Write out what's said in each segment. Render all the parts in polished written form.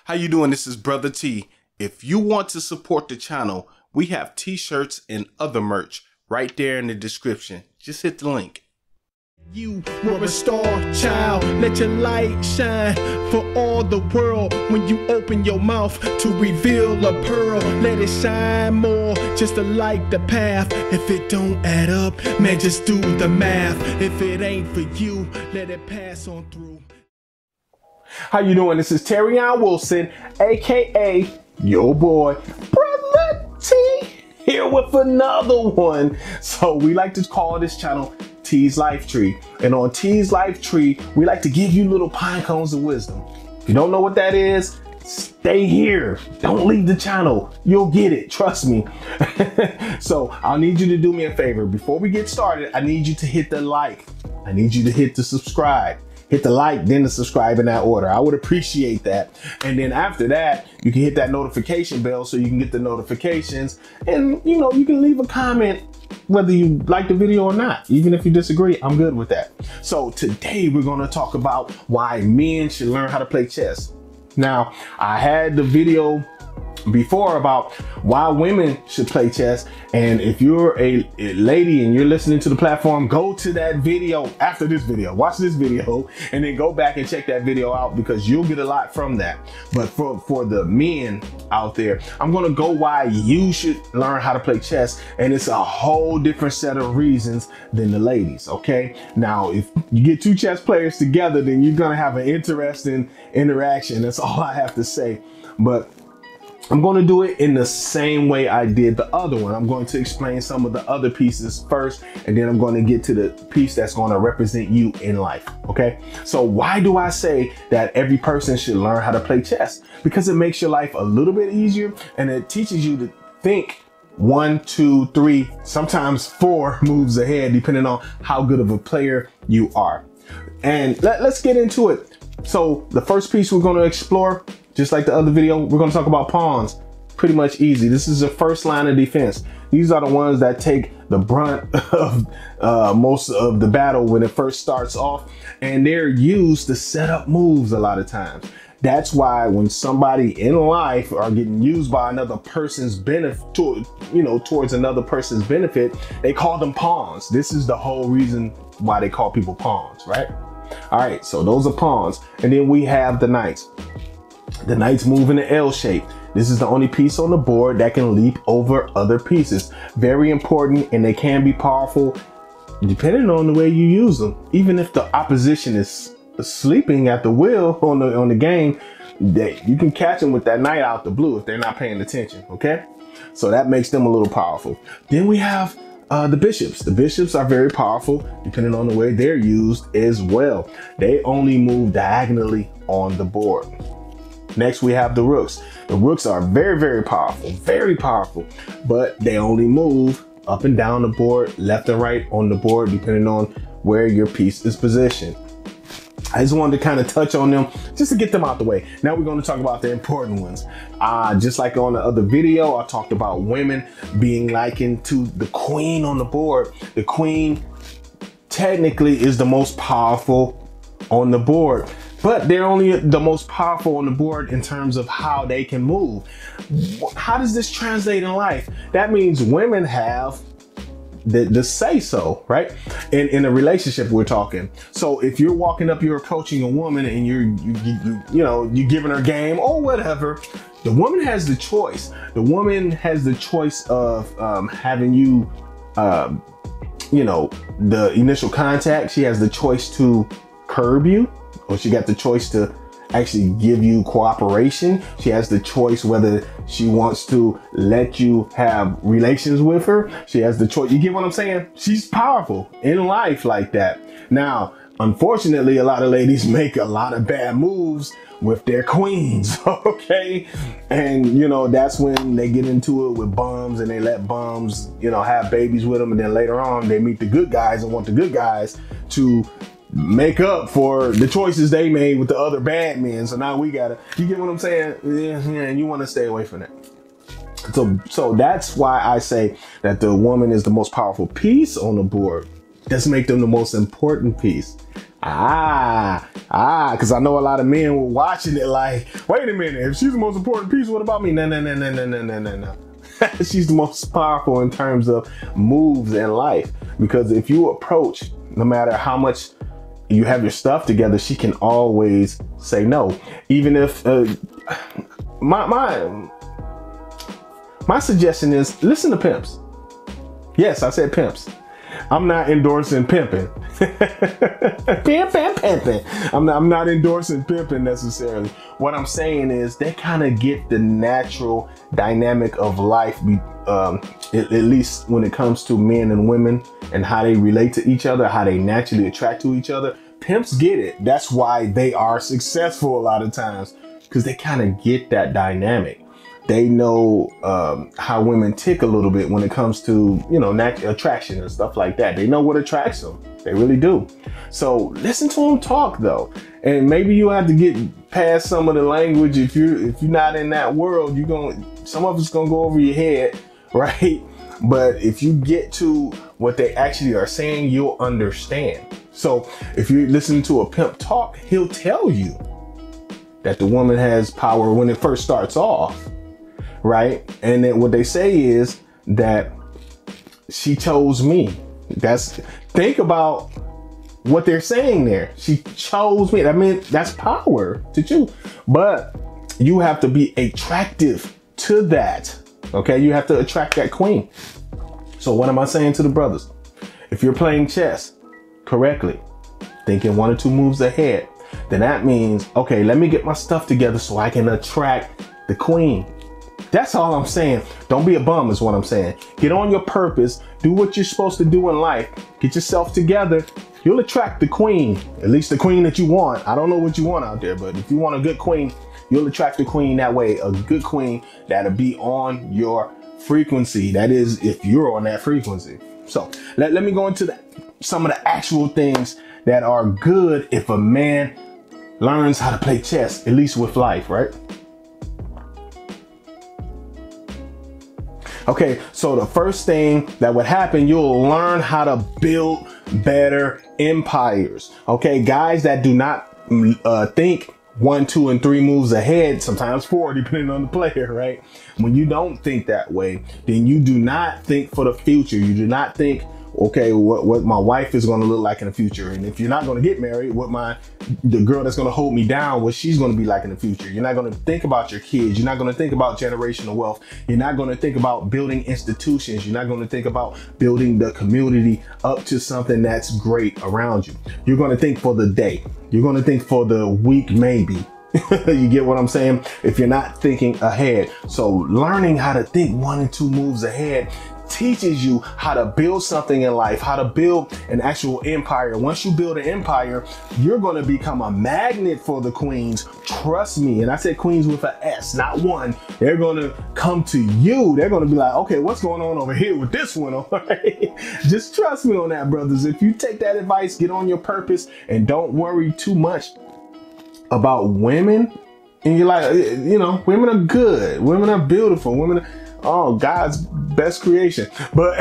How you doing? This is Brotha T. If you want to support the channel, we have t-shirts and other merch right there in the description. Just hit the link. You were a star child, let your light shine for all the world. When you open your mouth to reveal a pearl, let it shine more, just to light the path. If it don't add up, man, just do the math. If it ain't for you, let it pass on through. How you doing? This is Terrion Wilson, aka your boy Brotha T, here with another one. So we like to call this channel T's Life Tree, and on T's Life Tree we like to give you little pine cones of wisdom. If you don't know what that is, stay here, don't leave the channel, you'll get it, trust me. So I'll need you to do me a favor. Before we get started, I need you to hit the like, I need you to hit the subscribe. Hit the like, then the subscribe in that order. I would appreciate that. And then after that, you can hit that notification bell so you can get the notifications. And you know, you can leave a comment whether you like the video or not. Even if you disagree, I'm good with that. So today we're gonna talk about why men should learn how to play chess. Now, I had the video before about why women should play chess, and if you're a lady and you're listening to the platform, go to that video after this video, watch this video, and then go back and check that video out, because you'll get a lot from that. But for the men out there, I'm gonna go why you should learn how to play chess, and it's a whole different set of reasons than the ladies. Okay, now if you get two chess players together, then you're gonna have an interesting interaction. That's all I have to say. But I'm going to do it in the same way I did the other one. I'm going to explain some of the other pieces first, and then I'm going to get to the piece that's going to represent you in life. Okay, so why do I say that every person should learn how to play chess? Because it makes your life a little bit easier, and it teaches you to think 1, 2, 3, sometimes 4 moves ahead, depending on how good of a player you are. And let's get into it. So the first piece we're going to explore, just like the other video, we're going to talk about pawns. Pretty much easy. This is the first line of defense. These are the ones that take the brunt of most of the battle when it first starts off, and they're used to set up moves a lot of times. That's why when somebody in life are getting used by another person's benefit, towards another person's benefit, they call them pawns. This is the whole reason why they call people pawns, right? All right, so those are pawns. And then we have the knights. The knights move in an L shape. This is the only piece on the board that can leap over other pieces. Very important, and they can be powerful depending on the way you use them. Even if the opposition is sleeping at the wheel on the game, you can catch them with that knight out the blue if they're not paying attention. Okay, so that makes them a little powerful. Then we have the bishops. The bishops are very powerful depending on the way they're used as well. They only move diagonally on the board. Next, we have the rooks. The rooks are very, very powerful, but they only move up and down the board, left and right on the board, depending on where your piece is positioned. I just wanted to kind of touch on them just to get them out the way. Now we're going to talk about the important ones. Just like on the other video, I talked about women being likened to the queen on the board. The queen technically is the most powerful on the board, but they're only the most powerful on the board in terms of how they can move. How does this translate in life? That means women have the say so, right? In a relationship we're talking. So if you're walking up, you're approaching a woman and you're giving her game or whatever, the woman has the choice. The woman has the choice of having you, the initial contact. She has the choice to curb you, or she got the choice to actually give you cooperation. She has the choice whether she wants to let you have relations with her. She has the choice. You get what I'm saying? She's powerful in life like that. Now, unfortunately, a lot of ladies make a lot of bad moves with their queens, okay? And that's when they get into it with bums, and they let bums, have babies with them, and then later on they meet the good guys and want the good guys to make up for the choices they made with the other bad men. So now we gotta, you get what I'm saying? Yeah, and you want to stay away from that. So that's why I say that the woman is the most powerful piece on the board. Doesn't make them the most important piece. Because I know a lot of men were watching it like, wait a minute, if she's the most important piece, what about me? No. She's the most powerful in terms of moves in life. Because if you approach, no matter how much you have your stuff together, she can always say no. Even if my suggestion is listen to pimps. Yes, I said pimps. I'm not endorsing pimping. Pimping. I'm not endorsing pimping necessarily. What I'm saying is they kind of get the natural dynamic of life, at least when it comes to men and women and how they relate to each other, how they naturally attract to each other. Pimps get it. That's why they are successful a lot of times, because they kind of get that dynamic. They know how women tick a little bit when it comes to, attraction and stuff like that. They know what attracts them. They really do. So listen to them talk though. And maybe you have to get past some of the language. If you're not in that world, some of it's gonna go over your head, right? But if you get to what they actually are saying, you'll understand. So if you listen to a pimp talk, he'll tell you that the woman has power when it first starts off. Right? And then what they say is that she chose me. Think about what they're saying there. She chose me. I mean, that's power to choose. But you have to be attractive to that. Okay? You have to attract that queen. So what am I saying to the brothers? If you're playing chess correctly, thinking 1 or 2 moves ahead, then that means, okay, let me get my stuff together so I can attract the queen. That's all I'm saying. Don't be a bum is what I'm saying. Get on your purpose. Do what you're supposed to do in life. Get yourself together. You'll attract the queen, at least the queen that you want. I don't know what you want out there, but if you want a good queen, you'll attract the queen that way. A good queen that'll be on your frequency. That is, if you're on that frequency. So let me go into some of the actual things that are good if a man learns how to play chess, at least with life, right? Okay, so the first thing that would happen, you'll learn how to build better empires. Okay, guys that do not think 1, 2, and 3 moves ahead, sometimes 4, depending on the player, right? When you don't think that way, then you do not think for the future. You do not think, okay, what my wife is going to look like in the future. And if you're not going to get married, the girl that's going to hold me down, what she's going to be like in the future. You're not going to think about your kids. You're not going to think about generational wealth. You're not going to think about building institutions. You're not going to think about building the community up to something that's great around you. You're going to think for the day. You're going to think for the week, maybe. You get what I'm saying? If you're not thinking ahead. So learning how to think 1 and 2 moves ahead teaches you how to build something in life, how to build an actual empire. Once you build an empire, you're going to become a magnet for the queens. Trust me. And I said queens with an S, not 1. They're going to come to you. They're going to be like, okay, what's going on over here with this one? All right? Just trust me on that, brothers. If you take that advice, get on your purpose and don't worry too much about women. And you're like, women are good. Women are beautiful. Women are, God's best creation. But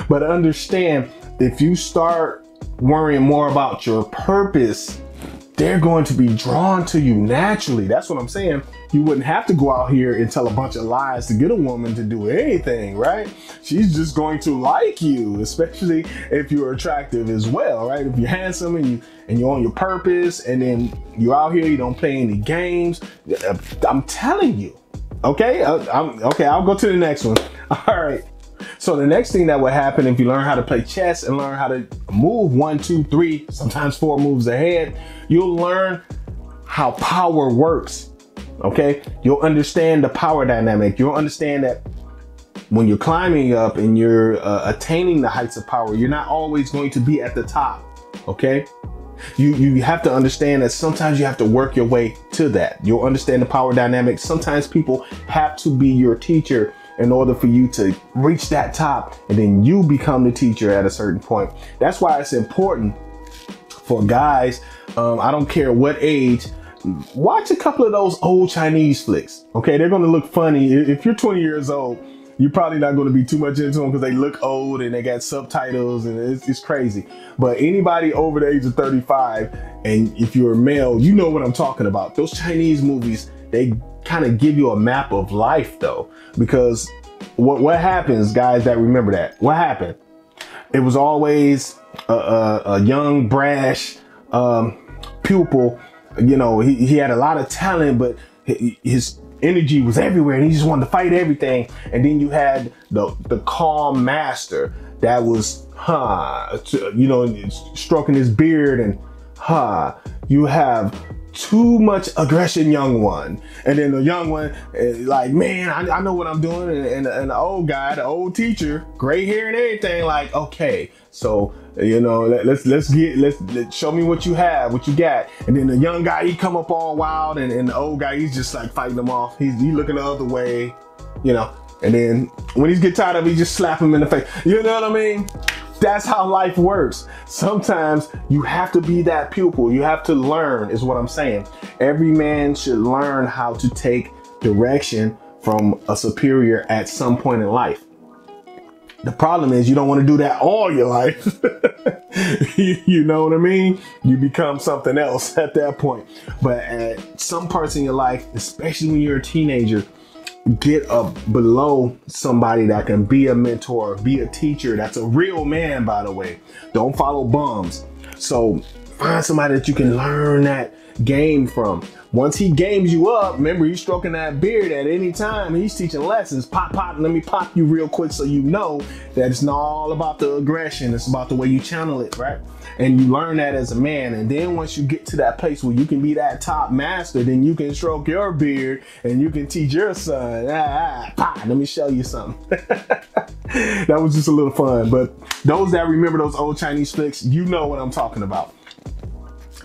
understand, if you start worrying more about your purpose, they're going to be drawn to you naturally. That's what I'm saying. You wouldn't have to go out here and tell a bunch of lies to get a woman to do anything, right? She's just going to like you, especially if you're attractive as well, right? If you're handsome and you're on your purpose, and then you're out here, you don't play any games. I'm telling you. Okay, I'll go to the next one. All right. So the next thing that would happen if you learn how to play chess and learn how to move 1, 2, 3, sometimes 4 moves ahead, you'll learn how power works. Okay, you'll understand the power dynamic. You'll understand that when you're climbing up and you're attaining the heights of power, you're not always going to be at the top. Okay. You have to understand that sometimes you have to work your way to that. You'll understand the power dynamics. Sometimes people have to be your teacher in order for you to reach that top, and then you become the teacher at a certain point. That's why it's important for guys, I don't care what age, watch a couple of those old Chinese flicks. Okay, they're going to look funny. If you're 20 years old, You're probably not going to be too much into them because they look old and they got subtitles and it's crazy. But anybody over the age of 35, and if you're a male, you know what I'm talking about. Those Chinese movies, they kind of give you a map of life though, because what happens, guys that remember that, what happened? It was always a young, brash pupil. You know, he had a lot of talent, but his energy was everywhere and he just wanted to fight everything. And then you had the calm master that was, you know, stroking his beard and, you have too much aggression, young one. And then the young one, like, man, I know what I'm doing. And the old guy, the old teacher, gray hair and everything, like, okay, so, you know, let's show me what you have, what you got. And then the young guy, he come up all wild, and the old guy, he's just like fighting him off. He's looking the other way, you know. And then when he get tired of it, he just slap him in the face. You know what I mean? That's how life works. Sometimes you have to be that pupil. You have to learn, is what I'm saying. Every man should learn how to take direction from a superior at some point in life. The problem is you don't want to do that all your life. You know what I mean? You become something else at that point. But at some parts in your life, especially when you're a teenager, get up below somebody that can be a mentor, be a teacher. That's a real man, by the way. Don't follow bums. So find somebody that you can learn that game from. Once he games you up, remember, he's stroking that beard at any time. He's teaching lessons. Pop, pop, let me pop you real quick so you know that it's not all about the aggression. It's about the way you channel it, right? And you learn that as a man. And then once you get to that place where you can be that top master, then you can stroke your beard and you can teach your son. Let me show you something. That was just a little fun. But those that remember those old Chinese flicks, you know what I'm talking about.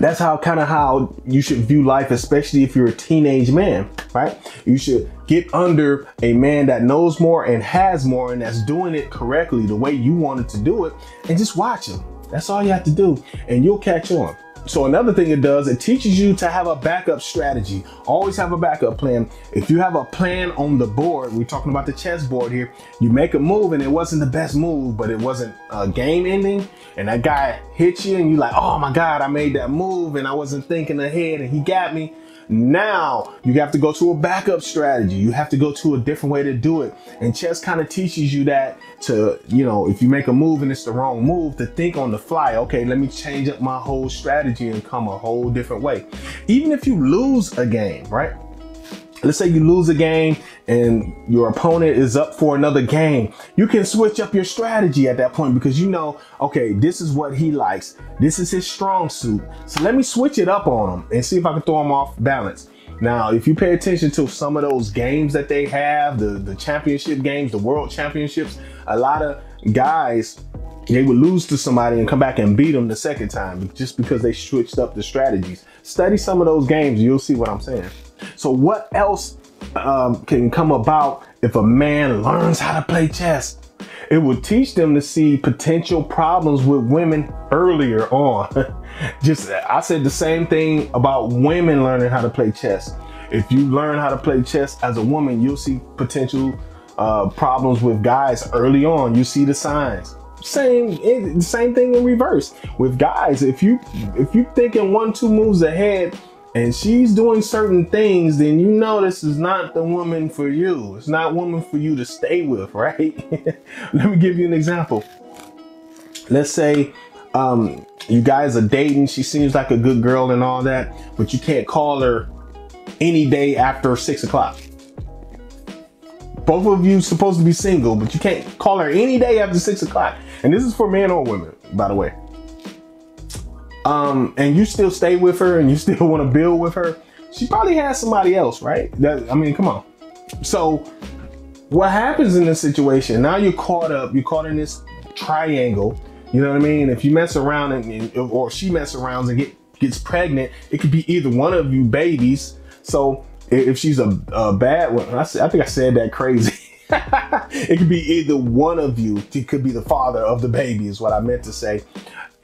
That's how you should view life, especially if you're a teenage man, right? You should get under a man that knows more and has more and that's doing it correctly the way you wanted to do it, and just watch him. That's all you have to do and you'll catch on. So another thing it does, it teaches you to have a backup strategy. Always have a backup plan. If you have a plan on the board, we're talking about the chessboard here, you make a move and it wasn't the best move, but it wasn't game ending, and that guy hit you and you're like, oh my God, I made that move and I wasn't thinking ahead and he got me. Now you have to go to a backup strategy. You have to go to a different way to do it. And chess kind of teaches you that to, you know, if you make a move and it's the wrong move, to think on the fly. Okay, let me change up my whole strategy and come a whole different way. Even if you lose a game, right? Let's say you lose a game and your opponent is up for another game. You can switch up your strategy at that point because you know, okay, this is what he likes. This is his strong suit. So let me switch it up on him and see if I can throw him off balance. Now, if you pay attention to some of those games that they have, the championship games, the world championships, a lot of guys, they would lose to somebody and come back and beat them the second time just because they switched up the strategies. Study some of those games, you'll see what I'm saying. So what else can come about if a man learns how to play chess? It will teach them to see potential problems with women earlier on. I said the same thing about women learning how to play chess. If you learn how to play chess as a woman, you'll see potential problems with guys early on. You see the signs. Same thing in reverse with guys. If you thinking 1-2 moves ahead and she's doing certain things, then you know this is not the woman for you. It's not a woman for you to stay with, right? Let me give you an example. Let's say you guys are dating. She seems like a good girl and all that, but you can't call her any day after 6 o'clock. Both of you supposed to be single, but you can't call her any day after 6 o'clock. And this is for men or women, by the way. And you still stay with her and you still want to build with her. She probably has somebody else, right? I mean, come on. So what happens in this situation? Now you're caught in this triangle. You know what I mean? If you mess around or she mess around and gets pregnant, it could be either one of you babies. So if she's a bad one, I think I said that crazy. It could be either one of you. It could be the father of the baby is what I meant to say.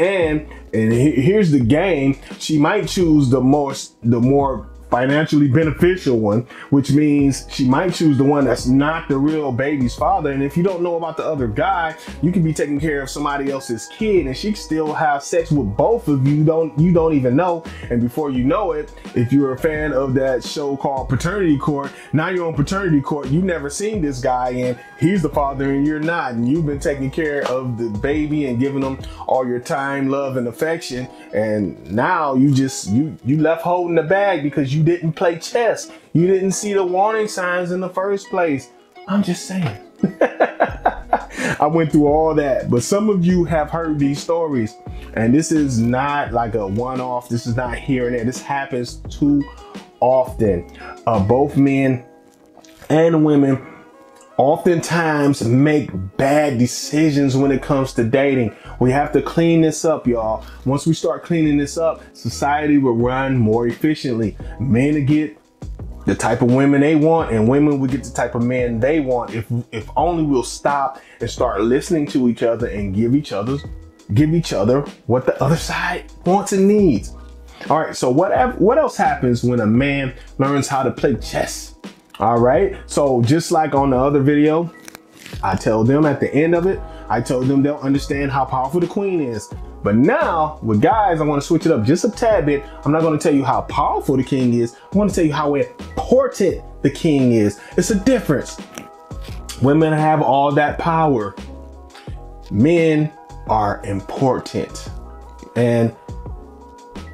And here's the game. She might choose the more financially beneficial one, which means she might choose the one that's not the real baby's father. And if you don't know about the other guy, you can be taking care of somebody else's kid and she can still have sex with both of you. You don't even know. And before you know it, if you're a fan of that show called Paternity Court, now you're on paternity court. You've never seen this guy and he's the father and you're not. And you've been taking care of the baby and giving them all your time, love, and affection. And now you left holding the bag because you didn't play chess. You didn't see the warning signs in the first place. I'm just saying. I went through all that, but some of you have heard these stories, and this is not like a one-off. This is not here and there. This happens too often. Both men and women oftentimes make bad decisions when it comes to dating. We have to clean this up, y'all. Once we start cleaning this up, society will run more efficiently. Men will get the type of women they want, and women will get the type of men they want. If only we'll stop and start listening to each other and give each other what the other side wants and needs. All right, so what else happens when a man learns how to play chess? All right, so just like on the other video, I tell them at the end of it, I told them they'll understand how powerful the queen is. But now with guys, I want to switch it up just a tad bit. I'm not going to tell you how powerful the king is. I want to tell you how important the king is. It's a difference. Women have all that power. Men are important. And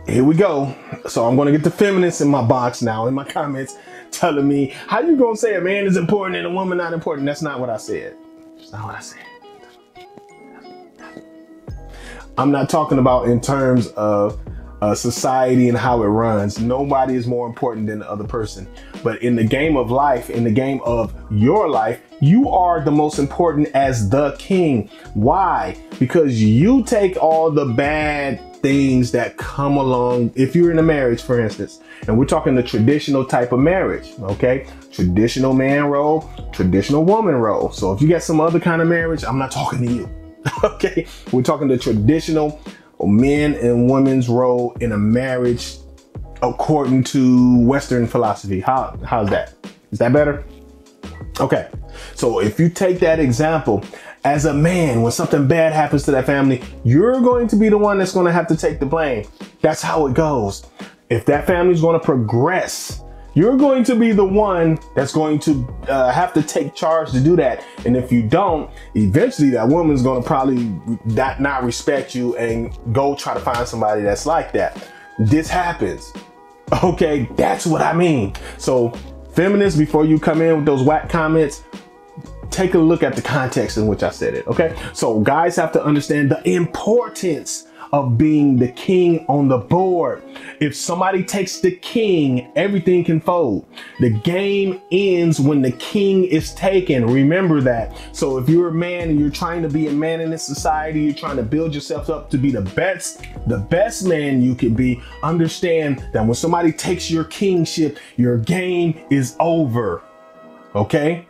here we go. So I'm going to get the feminists in my box now, in my comments, telling me, how you going to say a man is important and a woman not important? That's not what I said. That's not what I said. I'm not talking about in terms of society and how it runs. Nobody is more important than the other person. But in the game of life, in the game of your life, you are the most important as the king. Why? Because you take all the bad things that come along. If you're in a marriage, for instance, and we're talking the traditional type of marriage, okay? Traditional man role, traditional woman role. So if you got some other kind of marriage, I'm not talking to you. Okay, we're talking the traditional men and women's role in a marriage according to Western philosophy. How's that? Is that better? Okay, so if you take that example, as a man, when something bad happens to that family, you're going to be the one that's going to have to take the blame. That's how it goes. If that family is going to progress, you're going to be the one that's going to have to take charge to do that. And if you don't, eventually that woman's going to probably not respect you and go try to find somebody that's like that. This happens. Okay, that's what I mean. So feminists, before you come in with those whack comments, take a look at the context in which I said it. Okay, so guys have to understand the importance of being the king on the board. If somebody takes the king, everything can fold. The game ends when the king is taken. Remember that. So if you're a man and you're trying to be a man in this society, you're trying to build yourself up to be the best man you can be, understand that when somebody takes your kingship, your game is over. Okay?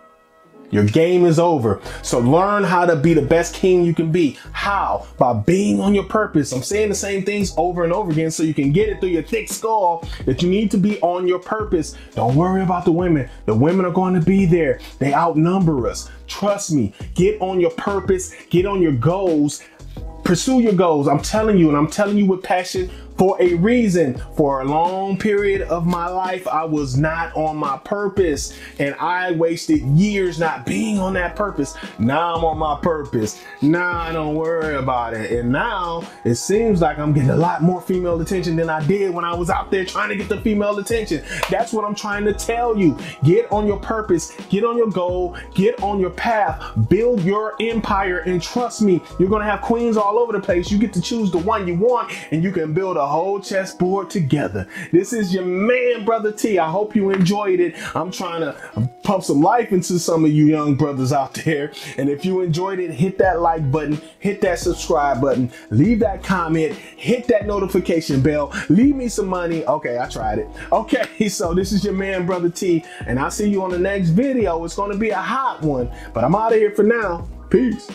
Your game is over. So learn how to be the best king you can be. How? By being on your purpose. I'm saying the same things over and over again so you can get it through your thick skull that you need to be on your purpose. Don't worry about the women. The women are going to be there. They outnumber us. Trust me. Get on your purpose. Get on your goals. Pursue your goals. I'm telling you, and I'm telling you with passion, for a reason. For a long period of my life, I was not on my purpose, and I wasted years not being on that purpose. Now I'm on my purpose. Now I don't worry about it. And now it seems like I'm getting a lot more female attention than I did when I was out there trying to get the female attention. That's what I'm trying to tell you. Get on your purpose, get on your goal, get on your path, build your empire, and trust me, you're gonna have queens all over the place. You get to choose the one you want, and you can build a whole chessboard together. This is your man, Brotha T. I hope you enjoyed it. I'm trying to pump some life into some of you young brothers out there. And if you enjoyed it, hit that like button, hit that subscribe button, leave that comment, hit that notification bell, leave me some money. Okay, I tried it. Okay, so this is your man, Brotha T, and I'll see you on the next video. It's going to be a hot one, but I'm out of here for now. Peace.